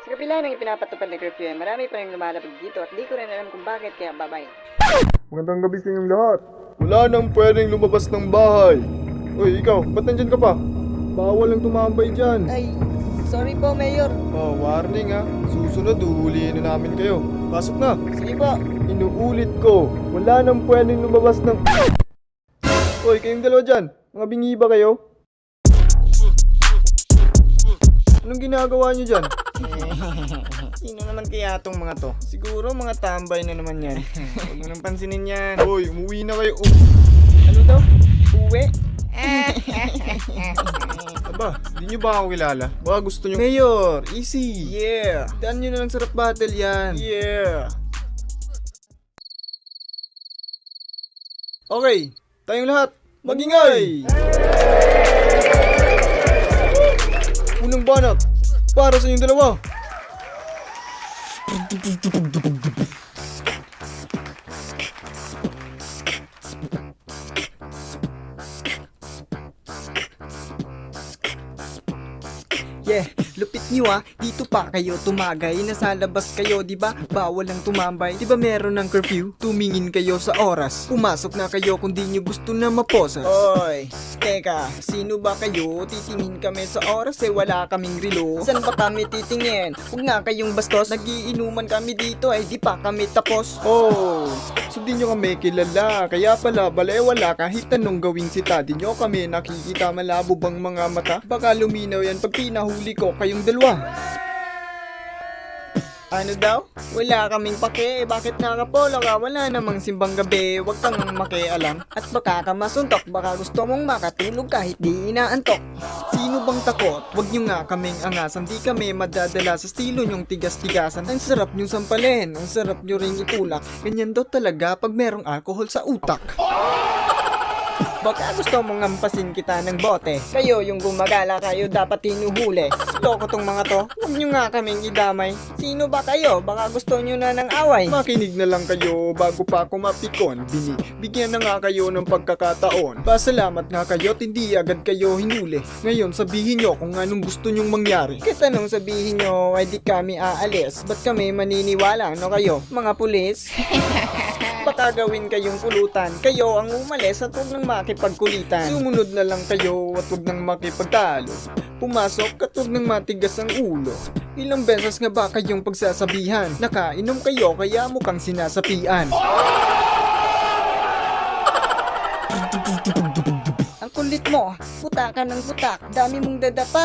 Sa kabila ng ipinapatupad na curfew, marami pa rin lumalabag dito at di ko rin alam kung bakit, kaya bye-bye. Magandang gabi sa inyong lahat. Wala nang pwedeng lumabas ng bahay. Uy, ikaw, ba't nandyan ka pa? Bawal ang tumambay dyan. Ay, sorry po, Mayor. Oh, warning ha. Susunod, uhulihin na namin kayo. Pasok na. Sige po. Inuulit ko, wala nang pwedeng lumabas ng... Uy, kayong dalawa dyan. Mga bingi ba kayo? Anong ginagawa nyo dyan? Sino naman kaya tong mga to? Siguro mga tambay na naman yan. Huwag mo nang pansinin yan. Uy, umuwi na kayo. Ano daw? Uwi? Aba, di nyo ba ako kilala? Baka gusto nyo... Mayor, easy. Yeah. Daan nyo na lang sa rap battle yan. Yeah. Okay, tayong lahat, magingay! Unang banat, para sa inyong dalawa. Yeah, lupit nyo ah. Dito pa kayo tumagay. Nasa labas kayo, di ba? Bawal ang tumambay. Di ba meron ng curfew? Tumingin kayo sa oras. Pumasok na kayo kung di nyo gusto na maposas. Oy, teka, sino ba kayo? Titingin kami sa oras eh, wala kaming relo. San ba kami titingin? Huwag nga kayong bastos. Nagiinuman kami dito eh, di pa kami tapos. Oh, so di nyo kami kilala. Kaya pala, balewala kahit anong gawing sita. Di nyo kami nakikita, malabo bang mga mata? Baka luminaw yan pag pinahuli ko kayong dalawa. Ano daw? Wala kaming pake. Bakit nakapolo ka? Wala namang simbang gabi. Huwag kang makialam. At baka ka masuntok. Baka gusto mong makatulog kahit di inaantok. Sino bang takot? Huwag nyo nga kaming angasan. Di kami madadala sa estilo nyong tigas-tigasan. Ang sarap nyong sampalin. Ang sarap nyo ring itulak. Ganyan daw talaga pag merong alcohol sa utak. Baka gusto mong ngampasin kita ng bote. Kayo yung gumagala, kayo dapat tinuhuli. Loko tong mga to. Huwag nyo nga kaming idamay. Sino ba kayo? Baka gusto nyo na ng away. Makinig na lang kayo bago pa ako mapikon. Bigyan na nga kayo ng pagkakataon. Pasalamat nga kayo at hindi agad kayo hinuli. Ngayon sabihin nyo kung anong gusto nyong mangyari. Kahit anong sabihin nyo, ay di kami aalis. Ba't kami maniniwala? Ano kayo? Mga pulis? Baka gawin kayong pulutan. Kayo ang umalis at huwag nang makipagkulitan. Sumunod na lang kayo at huwag nang makipagtalo. Pumasok at huwag nang matigas ang ulo. Ilang beses nga ba kayong pagsasabihan? Nakainom kayo kaya mukhang sinasapian. Ang kulit mo, puta ka ng putak. Dami mong dadapa.